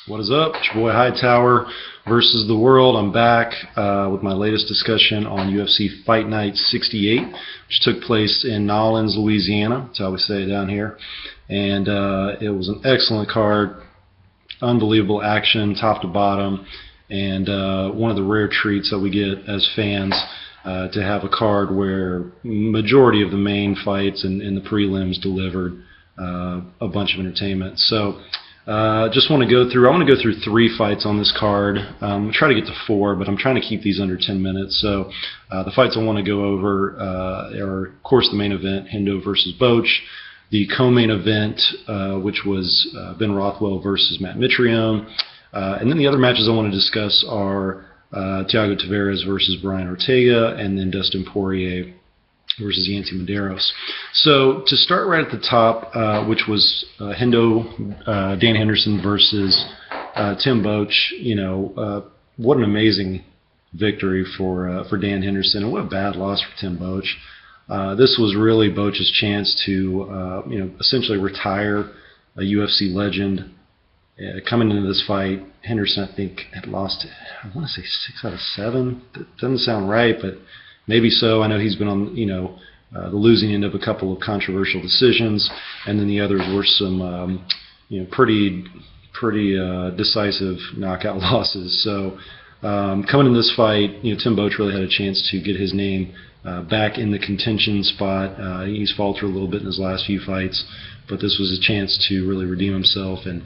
What is up? It's your boy Hightower versus the world. I'm back with my latest discussion on UFC Fight Night 68, which took place in Nolens, Louisiana. That's how we say it down here. And it was an excellent card, unbelievable action, top to bottom, and one of the rare treats that we get as fans to have a card where majority of the main fights and the prelims delivered a bunch of entertainment. So just want to go through. I want to go through 3 fights on this card. I'll try to get to 4, but I'm trying to keep these under 10 minutes. So the fights I want to go over are, of course, the main event, Hendo versus Boch. The co-main event, which was Ben Rothwell versus Matt Mitrione. And then the other matches I want to discuss are Thiago Tavares versus Brian Ortega, and then Dustin Poirier versus Yancy Medeiros. So to start right at the top, which was Dan Henderson versus Tim Boch. What an amazing victory for Dan Henderson, and what a bad loss for Tim Boch. This was really Boch's chance to essentially retire a UFC legend. Coming into this fight, Henderson, I think, had lost, I want to say 6 out of 7. That doesn't sound right, but maybe so. I know he's been on, the losing end of a couple of controversial decisions, and then the others were some, pretty decisive knockout losses. So coming in this fight, Tim Boch really had a chance to get his name back in the contention spot. He's faltered a little bit in his last few fights, but this was a chance to really redeem himself. And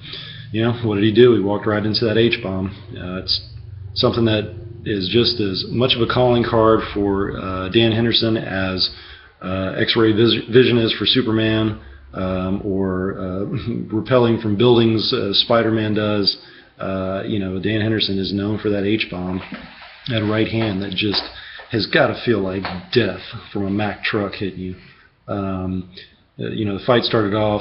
what did he do? He walked right into that H-bomb. It's something that is just as much of a calling card for Dan Henderson as X-ray vision is for Superman, or repelling from buildings as Spider-Man does. Dan Henderson is known for that H-bomb, that right hand that just has got to feel like death from a Mack truck hitting you. The fight started off,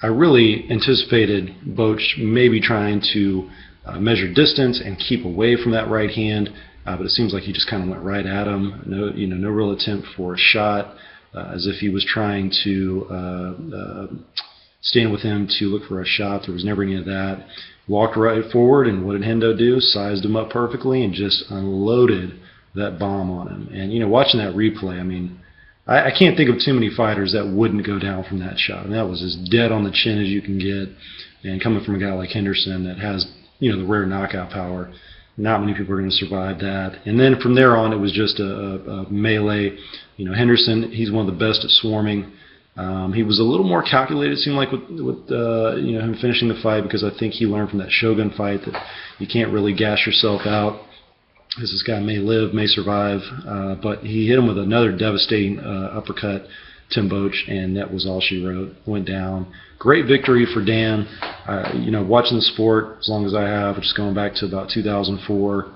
I really anticipated Boch maybe trying to measure distance and keep away from that right hand, but it seems like he just kind of went right at him. No real attempt for a shot, as if he was trying to stand with him to look for a shot. There was never any of that. Walked right forward, and what did Hendo do? Sized him up perfectly and just unloaded that bomb on him. And watching that replay, I can't think of too many fighters that wouldn't go down from that shot. And that was as dead on the chin as you can get. And coming from a guy like Henderson that has, the rare knockout power, not many people are going to survive that. And then from there on, it was just a melee. Henderson, he's one of the best at swarming. He was a little more calculated, it seemed like, with him finishing the fight, because I think he learned from that Shogun fight that you can't really gas yourself out, because this guy may live, may survive, but he hit him with another devastating uppercut, Tim Boch, and that was all she wrote. Went down. Great victory for Dan. Watching the sport as long as I have, just going back to about 2004,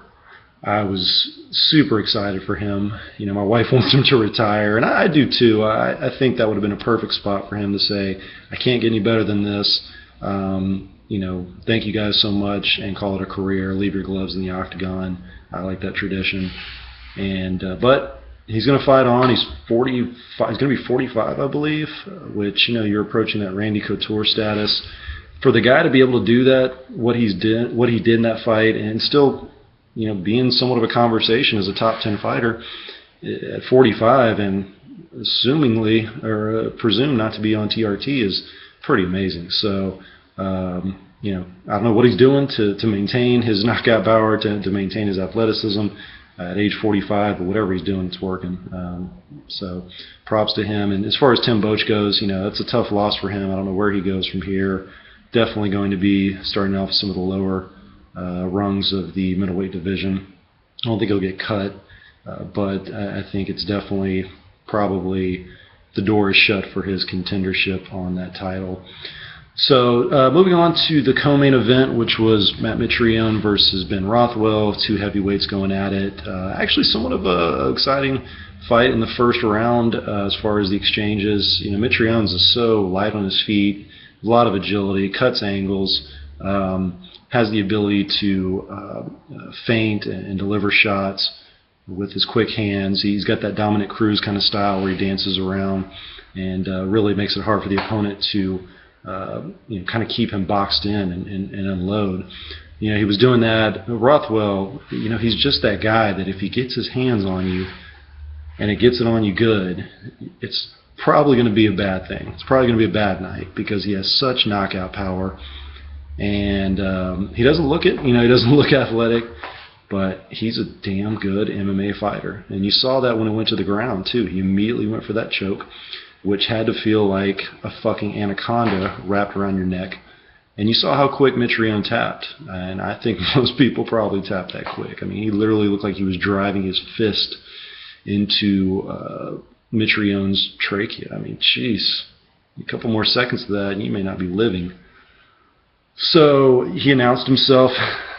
I was super excited for him. My wife wants him to retire, and I do too. I think that would have been a perfect spot for him to say, I can't get any better than this. Thank you guys so much, and call it a career. Leave your gloves in the octagon. I like that tradition. And but he's going to fight on. He's 45. He's going to be 45, I believe. Which you're approaching that Randy Couture status. For the guy to be able to do that, what he did in that fight, and still, being somewhat of a conversation as a top 10 fighter at 45, and presumed not to be on TRT, is pretty amazing. So. I don't know what he's doing to maintain his knockout power, to maintain his athleticism at age 45, but whatever he's doing, it's working. So props to him. And as far as Tim Boch goes, that's a tough loss for him. I don't know where he goes from here. Definitely going to be starting off some of the lower rungs of the middleweight division. I don't think he'll get cut, but I think it's definitely probably the door is shut for his contendership on that title. So moving on to the co-main event, which was Matt Mitrione versus Ben Rothwell, 2 heavyweights going at it. Actually somewhat of an exciting fight in the first round as far as the exchanges. Mitrione's is so light on his feet, a lot of agility, cuts angles, has the ability to feint and deliver shots with his quick hands. He's got that Dominic Cruz kind of style where he dances around and really makes it hard for the opponent to kind of keep him boxed in and unload. He was doing that. Rothwell, he's just that guy that if he gets his hands on you and it gets it on you good, it's probably going to be a bad thing. It's probably going to be a bad night because he has such knockout power, and he doesn't look it. He doesn't look athletic, but he's a damn good MMA fighter. And you saw that when it went to the ground too. He immediately went for that choke, which had to feel like a fucking anaconda wrapped around your neck. And you saw how quick Mitrione tapped, and I think most people probably tapped that quick. I mean, he literally looked like he was driving his fist into Mitrione's trachea. I mean, jeez, a couple more seconds of that, and you may not be living. So he announced himself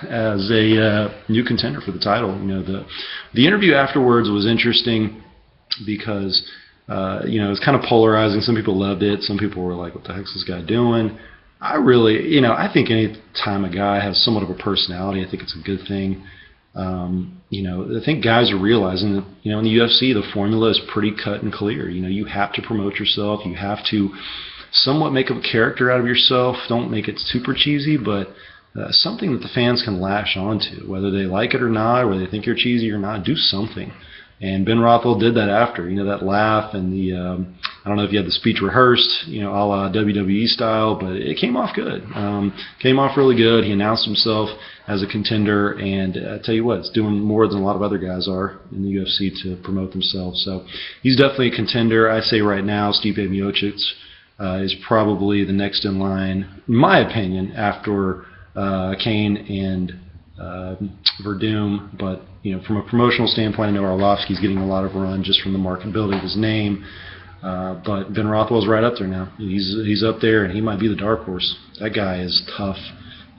as a new contender for the title. The interview afterwards was interesting because it was kind of polarizing. Some people loved it. Some people were like, "What the heck's this guy doing?" I think any time a guy has somewhat of a personality, I think it's a good thing. I think guys are realizing that, in the UFC, the formula is pretty cut and clear. You have to promote yourself. You have to somewhat make a character out of yourself. Don't make it super cheesy, but something that the fans can lash onto, whether they like it or not, or whether they think you're cheesy or not. Do something. And Ben Rothwell did that after, that laugh and the, I don't know if you had the speech rehearsed, a la WWE style, but it came off good. Came off really good. He announced himself as a contender, and I tell you what, it's doing more than a lot of other guys are in the UFC to promote themselves. So he's definitely a contender. I say right now, Stipe Miocic is probably the next in line, in my opinion, after Kane and Verdum, but from a promotional standpoint, I know Arlovsky's getting a lot of run just from the marketability of his name, but Ben Rothwell's right up there now. He's up there, and he might be the dark horse. That guy is tough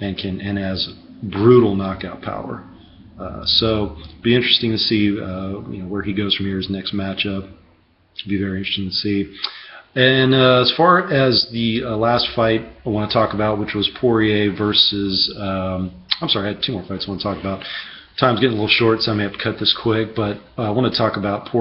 and has brutal knockout power. So be interesting to see where he goes from here. His next matchup be very interesting to see. And as far as the last fight I want to talk about, which was Poirier versus I had two more fights I want to talk about. Time's getting a little short, so I may have to cut this quick, but I want to talk about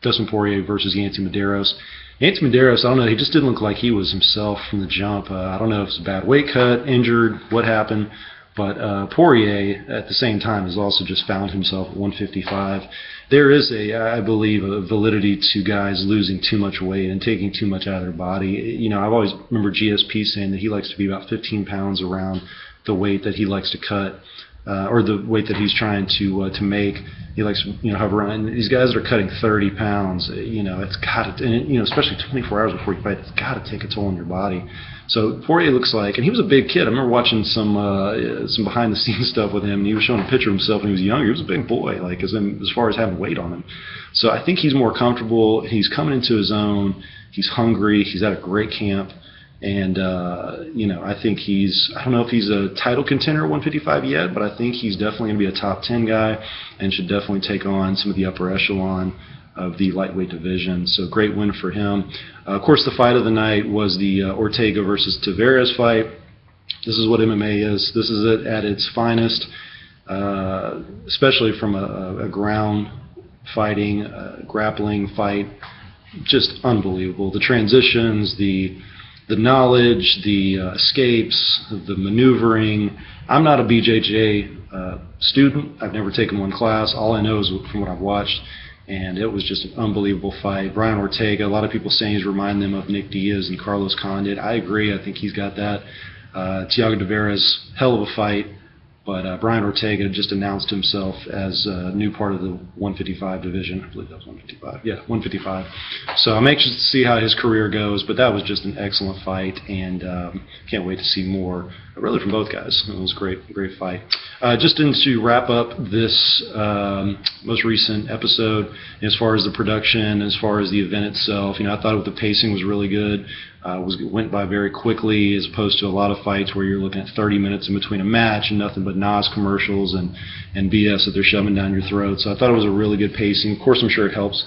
Dustin Poirier versus Yancy Medeiros. Yancy Medeiros, I don't know, he just didn't look like he was himself from the jump. I don't know if it's a bad weight cut, injured, what happened, but Poirier, at the same time, has also just found himself at 155. There is, I believe, a validity to guys losing too much weight and taking too much out of their body. I've always remember GSP saying that he likes to be about 15 pounds around the weight that he likes to cut, or the weight that he's trying to make. He likes to hover around. And these guys that are cutting 30 pounds, it's got to, and especially 24 hours before you fight, it's got to take a toll on your body. So Poirier looks like, and he was a big kid. I remember watching some behind the scenes stuff with him, and he was showing a picture of himself when he was younger. He was a big boy, like as far as having weight on him. So I think he's more comfortable. He's coming into his own. He's hungry. He's at a great camp. And, I think I don't know if he's a title contender at 155 yet, but I think he's definitely going to be a top 10 guy and should definitely take on some of the upper echelon of the lightweight division. So great win for him. Of course, the fight of the night was the Ortega versus Tavares fight. This is what MMA is. This is it at its finest, especially from a ground fighting, grappling fight. Just unbelievable. The transitions, the knowledge, the escapes, the maneuvering. I'm not a BJJ student. I've never taken one class. All I know is from what I've watched, and it was just an unbelievable fight. Brian Ortega, a lot of people saying he's reminding them of Nick Diaz and Carlos Condit. I agree. I think he's got that. Thiago Tavares, hell of a fight. But Brian Ortega just announced himself as a new part of the 155 division. I believe that was 155. Yeah, 155. So I'm anxious to see how his career goes, but that was just an excellent fight, and can't wait to see more, really, from both guys. It was a great fight. Just to wrap up this most recent episode, as far as the production, as far as the event itself, I thought the pacing was really good. Went by very quickly, as opposed to a lot of fights where you're looking at 30 minutes in between a match and nothing but NOS commercials and BS that they're shoving down your throat. So I thought it was a really good pacing. Of course, I'm sure it helps,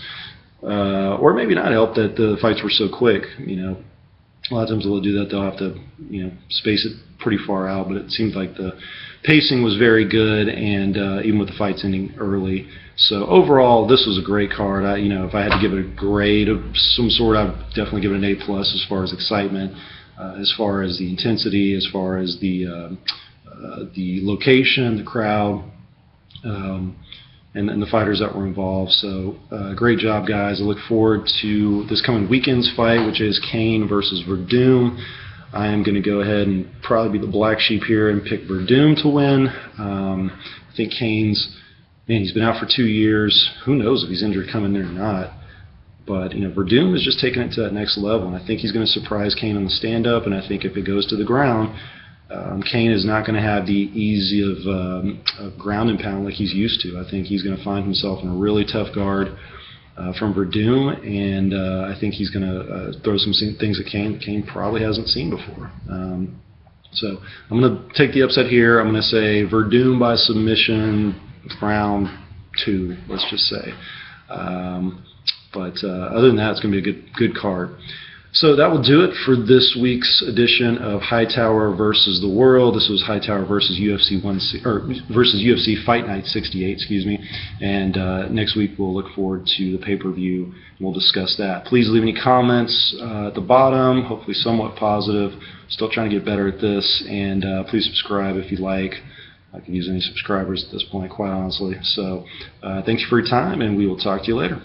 or maybe not help that the fights were so quick. A lot of times they'll do that. They'll have to, space it pretty far out, but it seemed like the pacing was very good, and even with the fights ending early. So overall, this was a great card. If I had to give it a grade of some sort, I'd definitely give it an A+ as far as excitement, as far as the intensity, as far as the location, the crowd, and the fighters that were involved. So great job, guys. I look forward to this coming weekend's fight, which is Cain versus Verdum. I am going to go ahead and probably be the black sheep here and pick Verdum to win. I think Cain's, man, he's been out for 2 years. Who knows if he's injured coming there or not. But Verdum is just taking it to that next level, and I think he's going to surprise Cain on the stand-up. And I think if it goes to the ground, Cain is not going to have the easy of ground and pound like he's used to. I think he's going to find himself in a really tough guard from Verdum, and I think he's going to throw some things at Cain probably hasn't seen before. So I'm going to take the upset here. I'm going to say Verdum by submission, round 2, let's just say. But other than that, it's going to be a good card. So that will do it for this week's edition of Hightower versus the World. This was Hightower versus UFC Fight Night 68, excuse me. And next week we'll look forward to the pay-per-view, and we'll discuss that. Please leave any comments at the bottom, hopefully somewhat positive. Still trying to get better at this, and please subscribe if you like. I could use any subscribers at this point, quite honestly. So thank you for your time, and we will talk to you later.